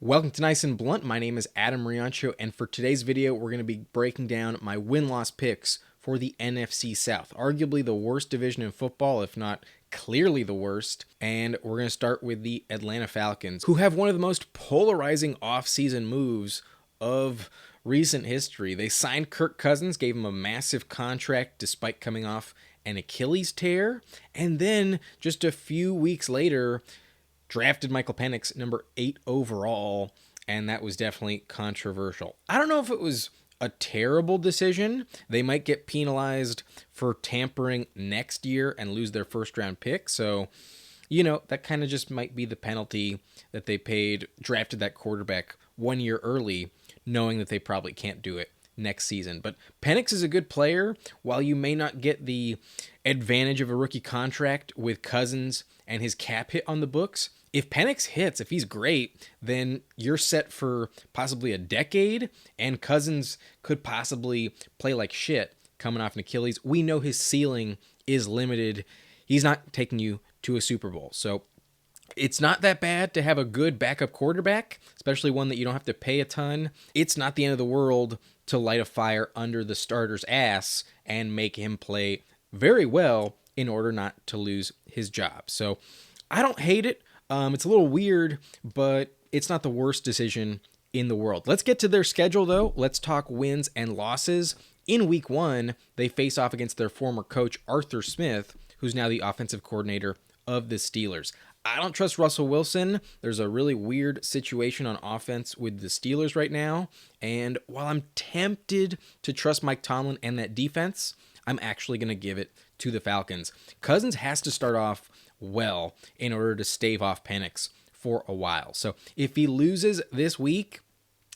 Welcome to Nice and Blunt. My name is Adam Riancho, and for today's video, we're going to be breaking down my win-loss picks for the NFC South, arguably the worst division in football, if not clearly the worst. And we're going to start with the Atlanta Falcons, who have one of the most polarizing offseason moves of recent history. They signed Kirk Cousins, gave him a massive contract despite coming off an Achilles tear, and then just a few weeks later, drafted Michael Penix, number 8 overall, and that was definitely controversial. I don't know if it was a terrible decision. They might get penalized for tampering next year and lose their first-round pick, so, that kind of just might be the penalty that they paid, drafted that quarterback 1 year early, knowing that they probably can't do it next season. But Penix is a good player. While you may not get the advantage of a rookie contract with Cousins and his cap hit on the books, if Penix hits, if he's great, then you're set for possibly a decade, and Cousins could possibly play like shit coming off an Achilles. We know his ceiling is limited. He's not taking you to a Super Bowl. So it's not that bad to have a good backup quarterback, especially one that you don't have to pay a ton. It's not the end of the world to light a fire under the starter's ass and make him play very well in order not to lose his job. So I don't hate it. It's a little weird, but it's not the worst decision in the world. Let's get to their schedule, though. Let's talk wins and losses. In week 1, they face off against their former coach, Arthur Smith, who's now the offensive coordinator of the Steelers. I don't trust Russell Wilson. There's a really weird situation on offense with the Steelers right now. And while I'm tempted to trust Mike Tomlin and that defense, I'm actually going to give it to the Falcons. Cousins has to start off well in order to stave off Penix for a while. So if he loses this week,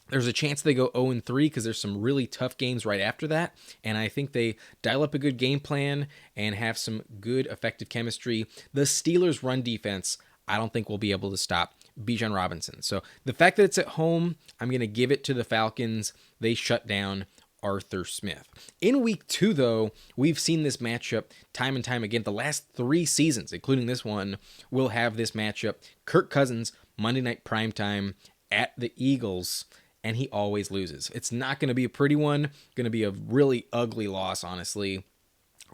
there's a chance they go 0-3 because there's some really tough games right after that. And I think they dial up a good game plan and have some good effective chemistry. The Steelers' run defense, I don't think will be able to stop Bijan Robinson. So the fact that it's at home, I'm going to give it to the Falcons. They shut down Arthur Smith. In week 2, though, we've seen this matchup time and time again. The last 3 seasons, including this one, will have this matchup. Kirk Cousins, Monday Night Primetime at the Eagles, and he always loses. It's not going to be a pretty one. Going to be a really ugly loss, honestly.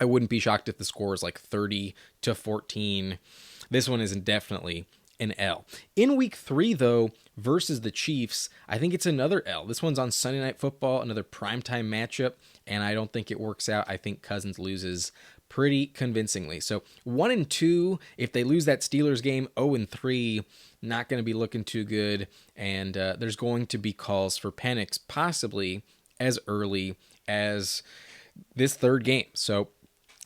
I wouldn't be shocked if the score is like 30-14. This one is definitely an L. In week 3, though, versus the Chiefs, I think it's another L. This one's on Sunday Night Football, another primetime matchup, and I don't think it works out. I think Cousins loses pretty convincingly. So 1-2, if they lose that Steelers game, 0-3, not going to be looking too good, and there's going to be calls for Penix possibly as early as this third game. So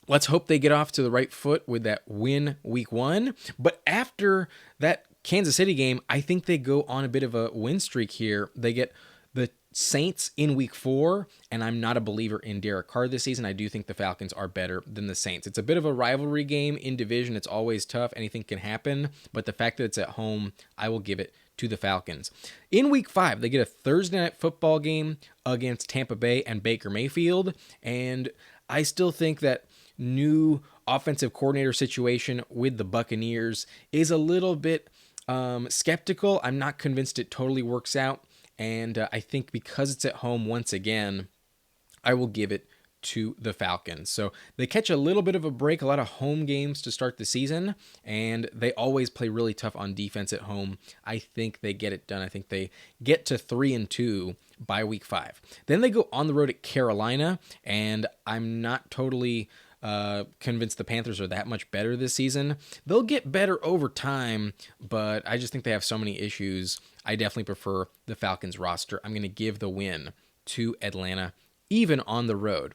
let's hope they get off to the right foot with that win week 1. But after that Kansas City game, I think they go on a bit of a win streak here. They get the Saints in week 4, and I'm not a believer in Derek Carr this season. I do think the Falcons are better than the Saints. It's a bit of a rivalry game in division. It's always tough. Anything can happen. But the fact that it's at home, I will give it to the Falcons. In week 5, they get a Thursday night football game against Tampa Bay and Baker Mayfield, and I still think that new offensive coordinator situation with the Buccaneers is a little bit skeptical. I'm not convinced it totally works out, and I think because it's at home once again, I will give it to the Falcons. So they catch a little bit of a break, a lot of home games to start the season, and they always play really tough on defense at home. I think they get it done. I think they get to 3-2 by week 5. Then they go on the road at Carolina, and I'm not totally convinced the Panthers are that much better this season. They'll get better over time, but I just think they have so many issues. I definitely prefer the Falcons roster. I'm going to give the win to Atlanta, even on the road.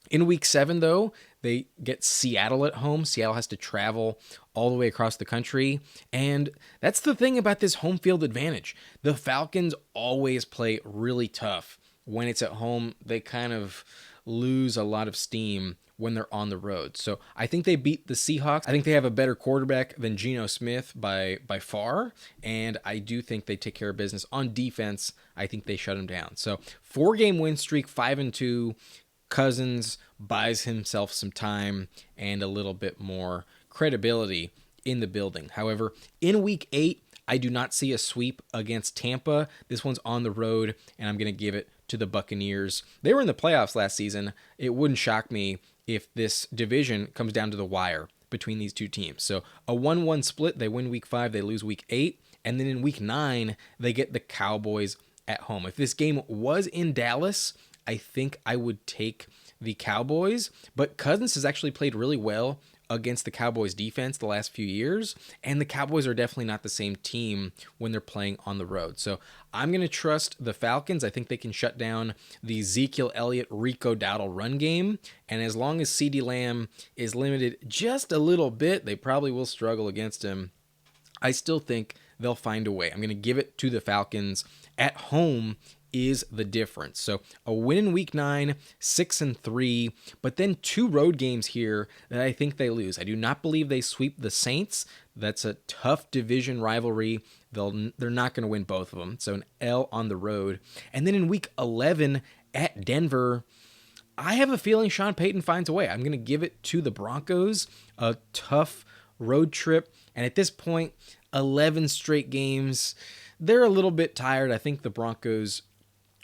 In week 7, though, they get Seattle at home. Seattle has to travel all the way across the country, and that's the thing about this home field advantage. The Falcons always play really tough. When it's at home, they kind of lose a lot of steam when they're on the road. So I think they beat the Seahawks. I think they have a better quarterback than Geno Smith by far, and I do think they take care of business on defense. I think they shut him down. So 4-game win streak, 5-2. Cousins buys himself some time and a little bit more credibility in the building. However, in week 8, I do not see a sweep against Tampa. This one's on the road, and I'm going to give it to the Buccaneers. They were in the playoffs last season. It wouldn't shock me if this division comes down to the wire between these two teams. So a 1-1 split. They win week 5, they lose week 8. And then in week 9, they get the Cowboys at home. If this game was in Dallas, I think I would take the Cowboys. But Cousins has actually played really well against the Cowboys defense the last few years, and the Cowboys are definitely not the same team when they're playing on the road. So I'm going to trust the Falcons. I think they can shut down the Ezekiel Elliott, Rico Dowdle run game, and as long as CeeDee Lamb is limited just a little bit, they probably will struggle against him. I still think they'll find a way. I'm going to give it to the Falcons. At home is the difference. So a win in week 9, 6-3, but then 2 road games here that I think they lose. I do not believe they sweep the Saints. That's a tough division rivalry. They're not going to win both of them. So an L on the road. And then in week 11 at Denver, I have a feeling Sean Payton finds a way. I'm going to give it to the Broncos. A tough road trip. And at this point, 11 straight games. They're a little bit tired. I think the Broncos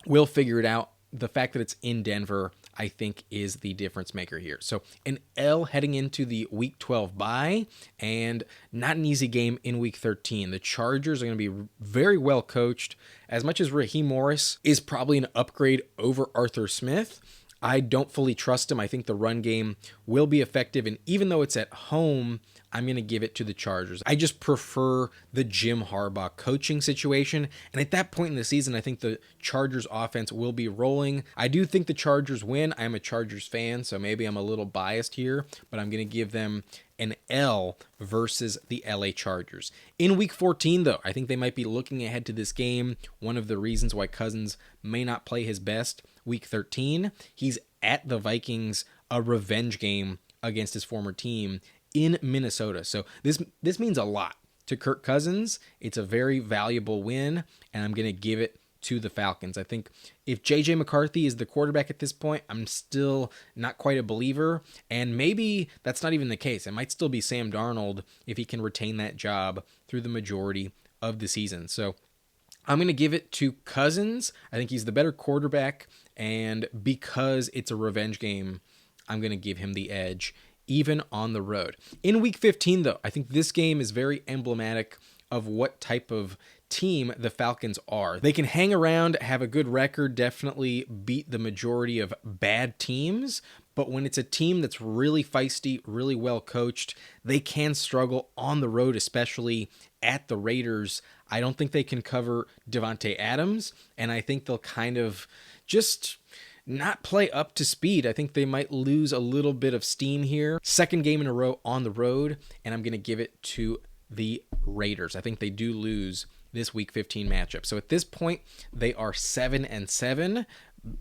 will figure it out. The fact that it's in Denver, I think, is the difference maker here. So an L heading into the week 12 bye, and not an easy game in week 13. The Chargers are going to be very well coached. As much as Raheem Morris is probably an upgrade over Arthur Smith, I don't fully trust him. I think the run game will be effective, and even though it's at home, I'm going to give it to the Chargers. I just prefer the Jim Harbaugh coaching situation, and at that point in the season, I think the Chargers offense will be rolling. I do think the Chargers win. I'm a Chargers fan, so maybe I'm a little biased here, but I'm going to give them an L versus the LA Chargers. In week 14, though, I think they might be looking ahead to this game. One of the reasons why Cousins may not play his best. Week 13, he's at the Vikings, a revenge game against his former team in Minnesota. So this means a lot to Kirk Cousins. It's a very valuable win, and I'm going to give it to the Falcons. I think if J.J. McCarthy is the quarterback at this point, I'm still not quite a believer, and maybe that's not even the case. It might still be Sam Darnold if he can retain that job through the majority of the season. So I'm going to give it to Cousins. I think he's the better quarterback, and because it's a revenge game, I'm going to give him the edge, even on the road. In week 15, though, I think this game is very emblematic of what type of team the Falcons are. They can hang around, have a good record, definitely beat the majority of bad teams, but when it's a team that's really feisty, really well coached, they can struggle on the road, especially at the Raiders. I don't think they can cover Devontae Adams, and I think they'll kind of just not play up to speed. I think they might lose a little bit of steam here. Second game in a row on the road, and I'm going to give it to the Raiders. I think they do lose this week 15 matchup. So at this point, they are 7-7,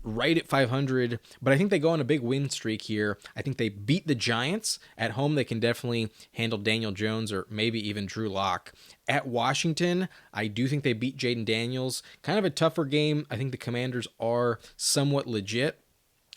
right at 500, but I think they go on a big win streak here. I think they beat the Giants. At home, they can definitely handle Daniel Jones or maybe even Drew Lock. At Washington, I do think they beat Jaden Daniels. Kind of a tougher game. I think the Commanders are somewhat legit,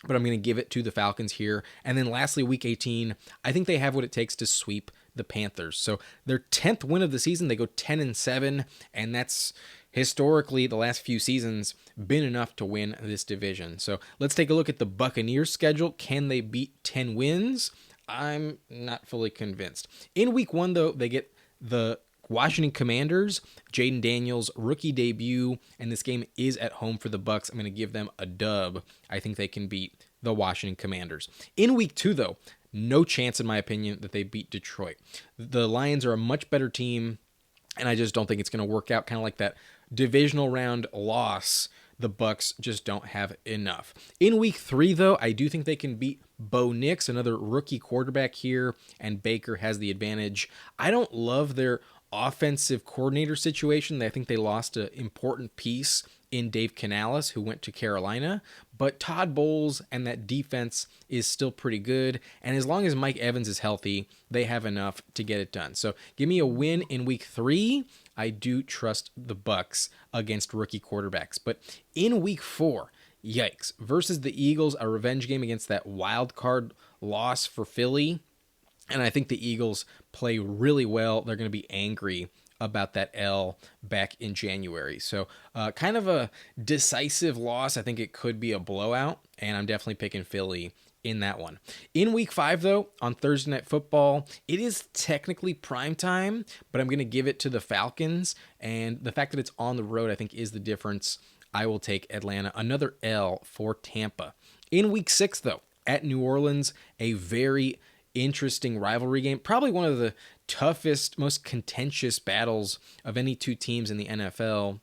but I'm going to give it to the Falcons here. And then lastly, week 18, I think they have what it takes to sweep the Panthers. So their 10th win of the season, they go 10-7, and that's historically the last few seasons been enough to win this division. So let's take a look at the Buccaneers schedule. Can they beat 10 wins? I'm not fully convinced. In week 1, though, they get the Washington Commanders, Jaden Daniels' rookie debut, and this game is at home for the Bucs. I'm going to give them a dub. I think they can beat the Washington Commanders. In week 2, though, no chance, in my opinion, that they beat Detroit. The Lions are a much better team, and I just don't think it's going to work out. Kind of like that divisional round loss, the Bucs just don't have enough. In week 3, though, I do think they can beat Bo Nix, another rookie quarterback here, and Baker has the advantage. I don't love their offensive coordinator situation. I think they lost an important piece in Dave Canales, who went to Carolina, but Todd Bowles and that defense is still pretty good, and as long as Mike Evans is healthy, they have enough to get it done. So give me a win in week 3. I do trust the Bucs against rookie quarterbacks. But in week 4, yikes, versus the Eagles, a revenge game against that wild card loss for Philly. And I think the Eagles play really well. They're going to be angry about that L back in January. So kind of a decisive loss. I think it could be a blowout, and I'm definitely picking Philly in that one. In week 5, though, on Thursday Night Football, it is technically prime time, but I'm going to give it to the Falcons. And the fact that it's on the road, I think, is the difference. I will take Atlanta. Another L for Tampa. In week 6, though, at New Orleans, a very interesting rivalry game. Probably one of the toughest, most contentious battles of any two teams in the NFL,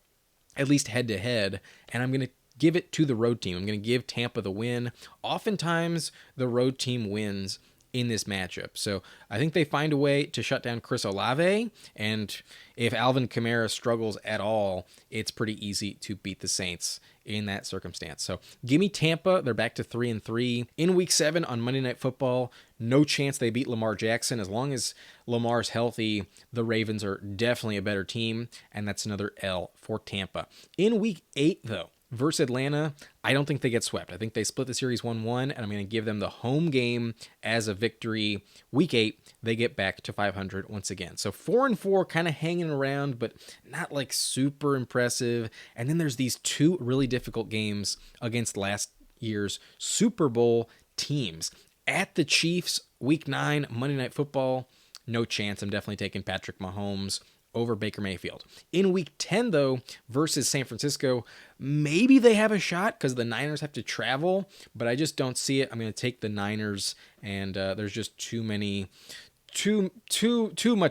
at least head to head. And I'm going to give it to the road team. I'm going to give Tampa the win. Oftentimes, the road team wins in this matchup. So I think they find a way to shut down Chris Olave. And if Alvin Kamara struggles at all, it's pretty easy to beat the Saints in that circumstance. So give me Tampa. They're back to 3-3. In week 7 on Monday Night Football, no chance they beat Lamar Jackson. As long as Lamar's healthy, the Ravens are definitely a better team. And that's another L for Tampa. In week 8, though, versus Atlanta, I don't think they get swept. I think they split the series 1-1, and I'm going to give them the home game as a victory. Week 8, they get back to 500 once again. So 4-4, kind of hanging around, but not like super impressive. And then there's these two really difficult games against last year's Super Bowl teams. At the Chiefs, week 9, Monday Night Football, no chance. I'm definitely taking Patrick Mahomes over Baker Mayfield. In week 10, though, versus San Francisco, maybe they have a shot because the Niners have to travel, but I just don't see it. I'm going to take the Niners, and there's just too much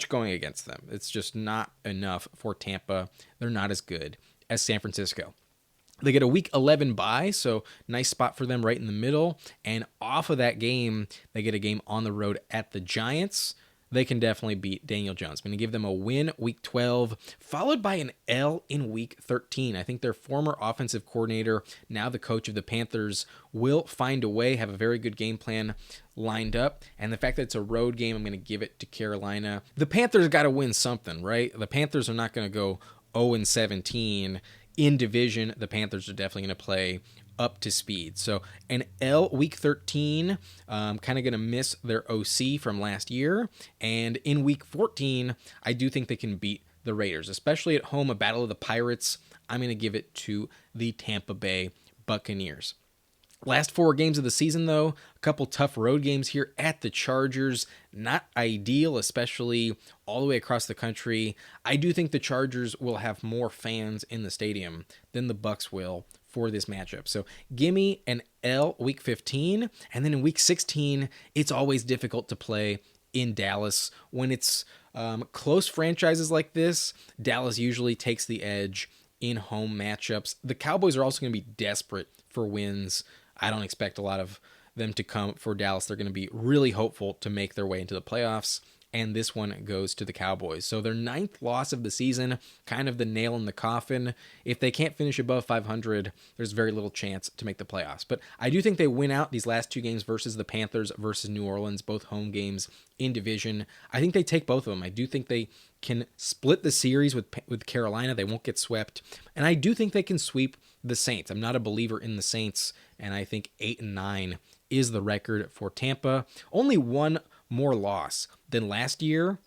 going against them. It's just not enough for Tampa. They're not as good as San Francisco. They get a week 11 bye, so nice spot for them right in the middle. And off of that game, they get a game on the road at the Giants. They can definitely beat Daniel Jones. I'm going to give them a win week 12, followed by an L in week 13. I think their former offensive coordinator, now the coach of the Panthers, will find a way, have a very good game plan lined up. And the fact that it's a road game, I'm going to give it to Carolina. The Panthers got to win something, right? The Panthers are not going to go 0-17 in division. The Panthers are definitely going to play up to speed. So an L week 13, kind of going to miss their OC from last year. And in week 14, I do think they can beat the Raiders, especially at home, a battle of the Pirates. I'm going to give it to the Tampa Bay Buccaneers. Last 4 games of the season, though, a couple tough road games here at the Chargers. Not ideal, especially all the way across the country. I do think the Chargers will have more fans in the stadium than the Bucs will for this matchup. So give me an L week 15. And then in week 16, it's always difficult to play in Dallas. When it's close franchises like this, Dallas usually takes the edge in home matchups. The Cowboys are also going to be desperate for wins. I don't expect a lot of them to come for Dallas. They're going to be really hopeful to make their way into the playoffs, and this one goes to the Cowboys. So their 9th loss of the season, kind of the nail in the coffin. If they can't finish above 500, there's very little chance to make the playoffs. But I do think they win out these last 2 games versus the Panthers versus New Orleans, both home games in division. I think they take both of them. I do think they can split the series with Carolina. They won't get swept. And I do think they can sweep the Saints. I'm not a believer in the Saints, and I think 8-9 is the record for Tampa. Only one more loss than last year.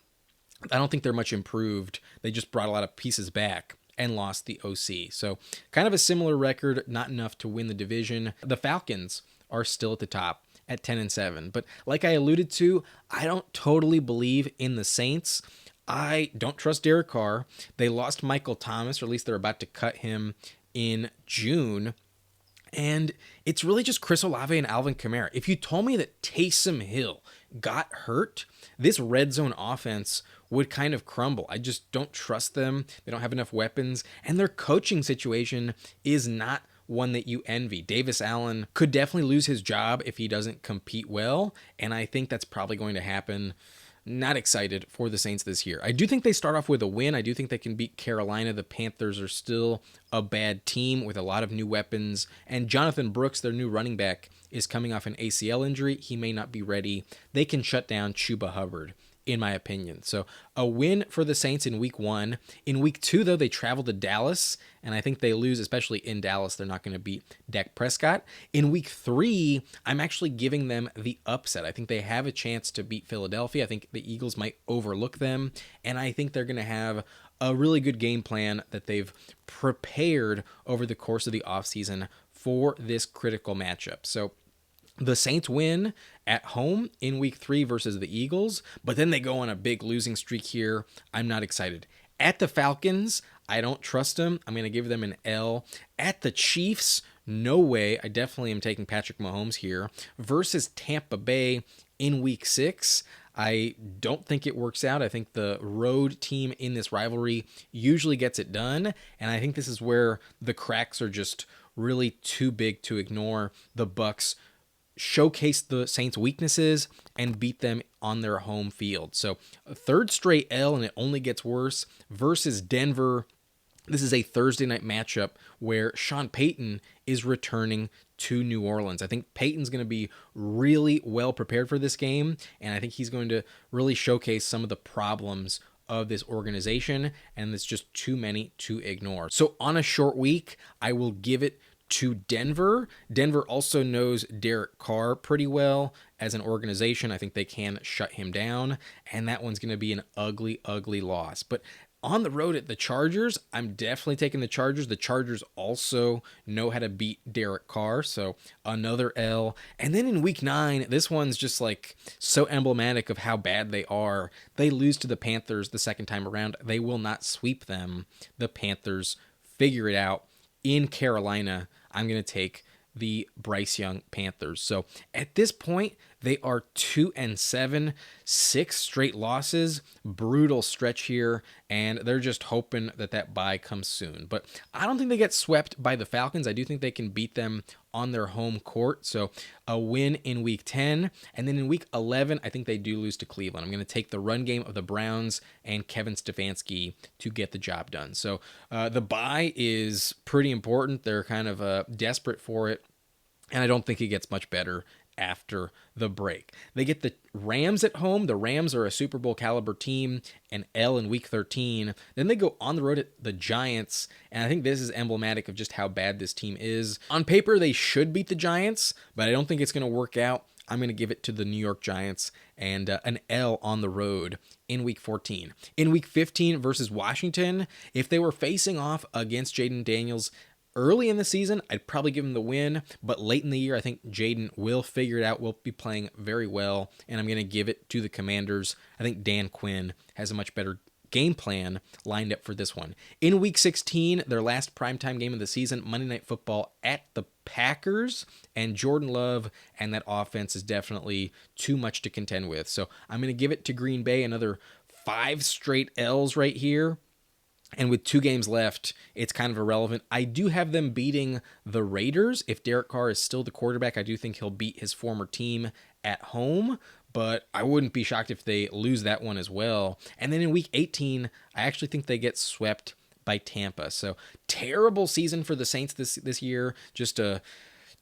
I don't think they're much improved. They just brought a lot of pieces back and lost the OC. So kind of a similar record, not enough to win the division. The Falcons are still at the top at 10-7. But like I alluded to, I don't totally believe in the Saints. I don't trust Derek Carr. They lost Michael Thomas, or at least they're about to cut him in June. And it's really just Chris Olave and Alvin Kamara. If you told me that Taysom Hill got hurt, this red zone offense would kind of crumble. I just don't trust them. They don't have enough weapons. And their coaching situation is not one that you envy. Davis Allen could definitely lose his job if he doesn't compete well. And I think that's probably going to happen. Not excited for the Saints this year. I do think they start off with a win. I do think they can beat Carolina. The Panthers are still a bad team with a lot of new weapons. And Jonathan Brooks, their new running back, is coming off an ACL injury. He may not be ready. They can shut down Chuba Hubbard, in my opinion. So a win for the Saints in week 1. In week 2, though, they travel to Dallas, and I think they lose, especially in Dallas. They're not going to beat Dak Prescott. In week 3, I'm actually giving them the upset. I think they have a chance to beat Philadelphia. I think the Eagles might overlook them, and I think they're going to have a really good game plan that they've prepared over the course of the offseason for this critical matchup. So the Saints win at home in week 3 versus the Eagles, but then they go on a big losing streak here. I'm not excited. At the Falcons, I don't trust them. I'm going to give them an L. At the Chiefs, no way. I definitely am taking Patrick Mahomes here. Versus Tampa Bay in week 6, I don't think it works out. I think the road team in this rivalry usually gets it done, and I think this is where the cracks are just really too big to ignore. The Bucs showcase the Saints' weaknesses and beat them on their home field. So a third straight L, and it only gets worse. Versus Denver, this is a Thursday night matchup where Sean Payton is returning to New Orleans. I think Payton's going to be really well prepared for this game, and I think he's going to really showcase some of the problems of this organization, and it's just too many to ignore. So on a short week, I will give it to Denver. Denver also knows Derek Carr pretty well as an organization. I think they can shut him down, and that one's going to be an ugly, ugly loss. But on the road at the Chargers, I'm definitely taking the Chargers. The Chargers also know how to beat Derek Carr, so another L. And then in week 9, this one's just like so emblematic of how bad they are. They lose to the Panthers the second time around. They will not sweep them. The Panthers figure it out in Carolina. I'm going to take the Bryce Young Panthers. So at this point, they are 2-7, 6 straight losses, brutal stretch here, and they're just hoping that that bye comes soon. But I don't think they get swept by the Falcons. I do think they can beat them on their home court. So a win in week 10, and then in week 11, I think they do lose to Cleveland. I'm going to take the run game of the Browns and Kevin Stefanski to get the job done. So the bye is pretty important. They're kind of desperate for it, and I don't think it gets much better after the break. They get the Rams at home. The Rams are a Super Bowl caliber team, an L in week 13. Then they go on the road at the Giants, and I think this is emblematic of just how bad this team is. On paper, they should beat the Giants, but I don't think it's going to work out. I'm going to give it to the New York Giants and an L on the road in week 14. In week 15 versus Washington, if they were facing off against Jaden Daniels early in the season, I'd probably give him the win, but late in the year, I think Jaden will figure it out, will be playing very well, and I'm going to give it to the Commanders. I think Dan Quinn has a much better game plan lined up for this one. In week 16, their last primetime game of the season, Monday Night Football at the Packers, and Jordan Love and that offense is definitely too much to contend with. So I'm going to give it to Green Bay, another 5 straight L's right here. And with 2 games left, it's kind of irrelevant. I do have them beating the Raiders. If Derek Carr is still the quarterback, I do think he'll beat his former team at home, but I wouldn't be shocked if they lose that one as well. And then in week 18, I actually think they get swept by Tampa. So terrible season for the Saints this year. Just a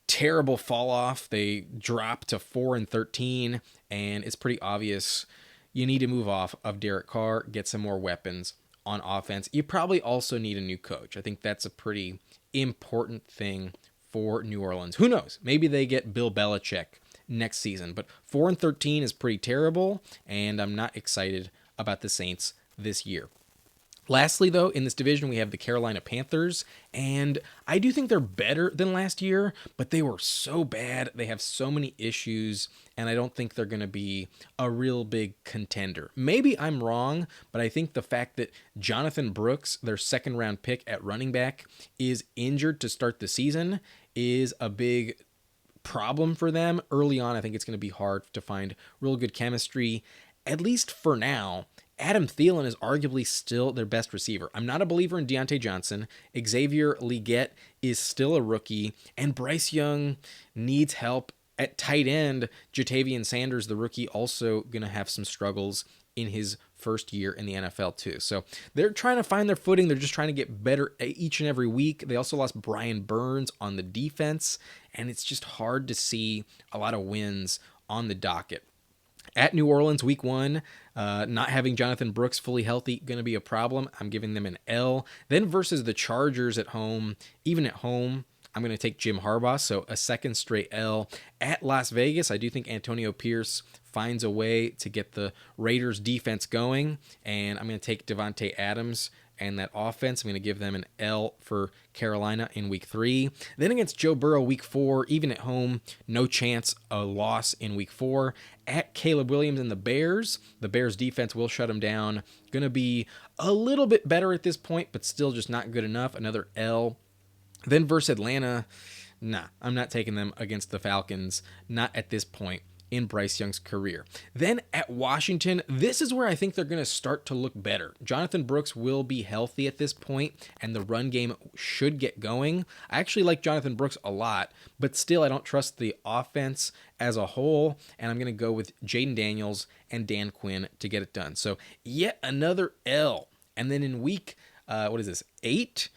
terrible fall off. They drop to 4-13, and it's pretty obvious you need to move off of Derek Carr, get some more weapons on offense. You probably also need a new coach. I think that's a pretty important thing for New Orleans. Who knows? Maybe they get Bill Belichick next season, but 4-13 is pretty terrible, and I'm not excited about the Saints this year. Lastly, though, in this division, we have the Carolina Panthers, and I do think they're better than last year, but they were so bad. They have so many issues, and I don't think they're going to be a real big contender. Maybe I'm wrong, but I think the fact that Jonathan Brooks, their second-round pick at running back, is injured to start the season is a big problem for them. Early on, I think it's going to be hard to find real good chemistry, at least for now. Adam Thielen is arguably still their best receiver. I'm not a believer in Deontay Johnson. Xavier Legette is still a rookie, and Bryce Young needs help at tight end. Jatavian Sanders, the rookie, also going to have some struggles in his first year in the NFL too. So they're trying to find their footing. They're just trying to get better each and every week. They also lost Brian Burns on the defense, and it's just hard to see a lot of wins on the docket. At New Orleans, week 1, not having Jonathan Brooks fully healthy, going to be a problem. I'm giving them an L. Then versus the Chargers at home, even at home, I'm going to take Jim Harbaugh, so a second straight L. At Las Vegas, I do think Antonio Pierce finds a way to get the Raiders defense going, and I'm going to take Devontae Adams and that offense. I'm going to give them an L for Carolina in week 3. Then against Joe Burrow, week 4, even at home, no chance a loss in week 4. At Caleb Williams and the Bears defense will shut them down. Going to be a little bit better at this point, but still just not good enough. Another L. Then versus Atlanta, nah, I'm not taking them against the Falcons, not at this point in Bryce Young's career. Then at Washington, this is where I think they're going to start to look better. Jonathan Brooks will be healthy at this point, and the run game should get going. I actually like Jonathan Brooks a lot, but still I don't trust the offense as a whole, and I'm going to go with Jaden Daniels and Dan Quinn to get it done. So yet another L. And then in week, 8?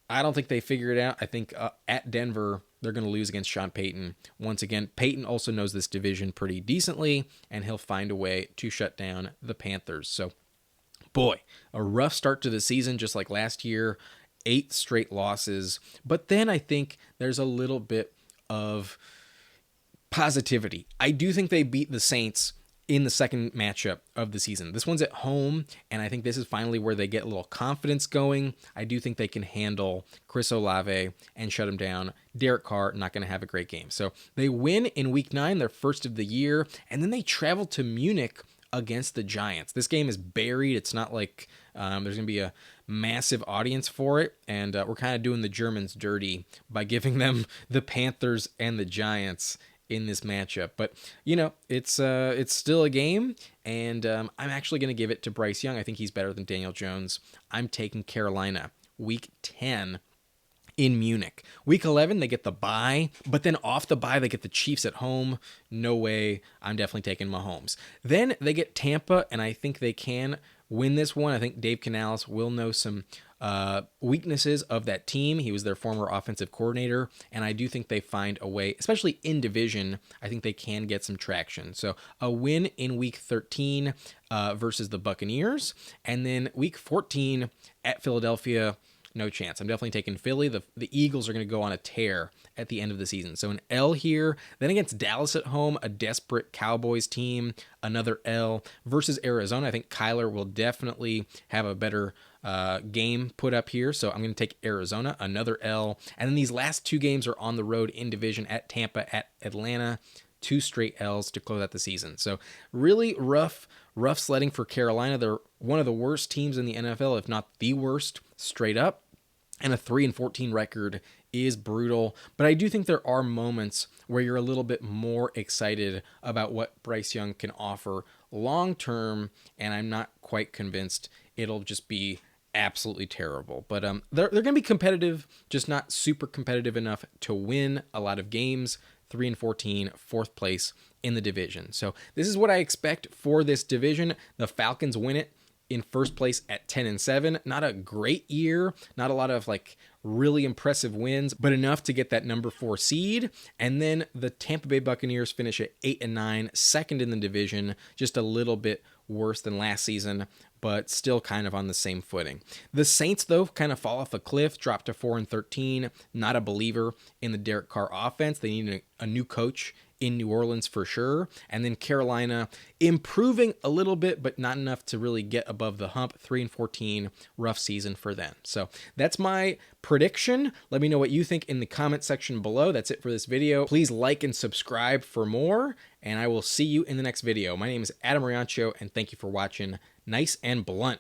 I don't think they figure it out. I think at Denver, they're going to lose against Sean Payton. Once again, Payton also knows this division pretty decently, and he'll find a way to shut down the Panthers. So, boy, a rough start to the season, just like last year, 8 straight losses. But then I think there's a little bit of positivity. I do think they beat the Saints in the second matchup of the season. This one's at home, and I think this is finally where they get a little confidence going. I do think they can handle Chris Olave and shut him down. Derek Carr, not going to have a great game. So they win in week 9, their first of the year, and then they travel to Munich against the Giants. This game is buried. It's not like there's going to be a massive audience for it, and we're kind of doing the Germans dirty by giving them the Panthers and the Giants in this matchup. But it's still a game, and I'm actually going to give it to Bryce Young. I think he's better than Daniel Jones. I'm taking Carolina week 10 in Munich. Week 11 they get the bye, but then off the bye they get the Chiefs at home. No way. I'm definitely taking Mahomes. Then they get Tampa, and I think they can win this one. I think Dave Canales will know some weaknesses of that team. He was their former offensive coordinator, and I do think they find a way, especially in division. I think they can get some traction. So a win in week 13 versus the Buccaneers, and then week 14 at Philadelphia. No chance. I'm definitely taking Philly. The Eagles are going to go on a tear at the end of the season. So an L here. Then against Dallas at home, a desperate Cowboys team, another L. Versus Arizona, I think Kyler will definitely have a better game put up here. So I'm going to take Arizona, another L. And then these last 2 games are on the road in division at Tampa, at Atlanta. 2 straight L's to close out the season. So really rough sledding for Carolina. They're one of the worst teams in the NFL, if not the worst, straight up. And a 3-14 record is brutal. But I do think there are moments where you're a little bit more excited about what Bryce Young can offer long term, and I'm not quite convinced it'll just be absolutely terrible. But they're going to be competitive, just not super competitive enough to win a lot of games. 3-14, 4th place in the division. So this is what I expect for this division. The Falcons win it in first place at 10-7. Not a great year, not a lot of really impressive wins, but enough to get that number 4 seed. And then the Tampa Bay Buccaneers finish at 8-9, second in the division, just a little bit worse than last season, but still kind of on the same footing. The Saints, though, kind of fall off a cliff, drop to 4-13. Not a believer in the Derek Carr offense. They need a new coach in New Orleans for sure. And then Carolina improving a little bit, but not enough to really get above the hump. 3-14, rough season for them. So that's my prediction. Let me know what you think in the comment section below. That's it for this video. Please like and subscribe for more, and I will see you in the next video. My name is Adam Riancho, and thank you for watching. Nice and blunt.